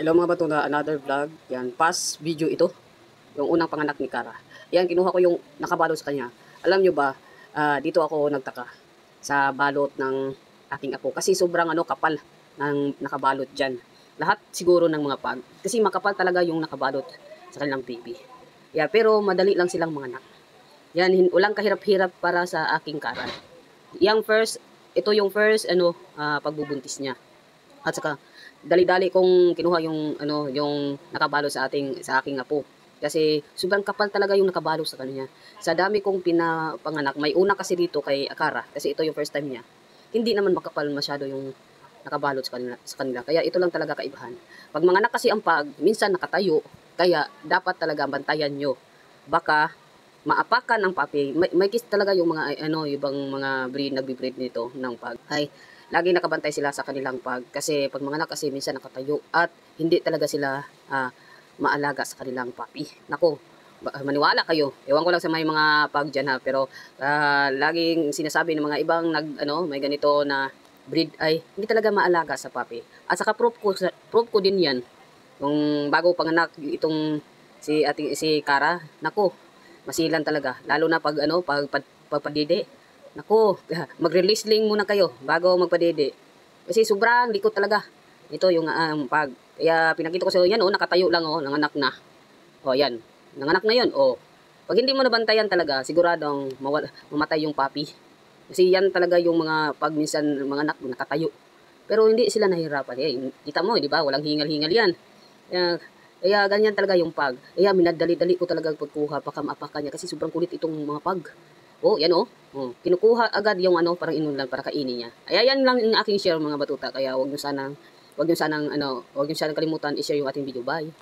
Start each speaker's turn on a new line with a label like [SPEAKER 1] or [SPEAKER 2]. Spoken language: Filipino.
[SPEAKER 1] Hello mga bato na another vlog. Yan, past video ito. Yung unang panganak ni Kara. Yan, kinuha ko yung nakabalot sa kanya. Alam nyo ba, dito ako nagtaka sa balot ng aking apo. Kasi sobrang kapal ng nakabalot dyan. Lahat siguro ng mga pag. Kasi makapal talaga yung nakabalot sa kanilang baby. Yeah, pero madali lang silang manganak. Yan, walang kahirap-hirap para sa aking Kara. Ito yung first pagbubuntis niya. At saka dali-dali kong kinuha yung nakabalo sa aking apo. Kasi sobrang kapal talaga yung nakabalo sa kanya. Sa dami kong pinapanganak, may una kasi dito kay Akara kasi ito yung first time niya. Hindi naman makapal masyado yung nakabalot sa kanila. Kaya ito lang talaga kaibahan. Pag manganak kasi ang pag, minsan nakatayo, kaya dapat talaga bantayan nyo. Baka maapakan ang papi. May kiss talaga yung mga ibang mga nagbi-breed nito ng pag. Ay, lagi nakabantay sila sa kanilang pag kasi pag mga anak kasi minsan nakatayo at hindi talaga sila maalaga sa kanilang papi. Nako, maniwala kayo. Ewan ko lang sa may mga pag dyan ha, pero laging sinasabi ng mga ibang may ganito na breed ay hindi talaga maalaga sa papi. At saka proof ko din 'yan. Kung bago panganak itong si Kara, nako, masilan talaga. Lalo na pag pagpadide. Nako, mag-release link muna kayo bago magpadede. Kasi sobrang likot talaga. Ito yung pag. Kaya pinakita ko sa yan, nakatayo lang, nanganak na. Yan. Nanganak na yun, Pag hindi mo nabantayan talaga, siguradong mamatay yung papi. Kasi yan talaga yung mga pag minsan mga anak nakatayo. Pero hindi sila nahirapan. Kita mo, di ba? Walang hingal-hingal yan. Kaya ganyan talaga yung pag. Kaya minadali-dali ko talaga pagkuha, pakamapakan niya kasi sobrang kulit itong mga pag. Yan kinukuha agad yung parang inulan para kainin niya. Ay, yan lang yung aking share mga batuta. Kaya wag niyo sanang kalimutan i-share yung ating video. Bye.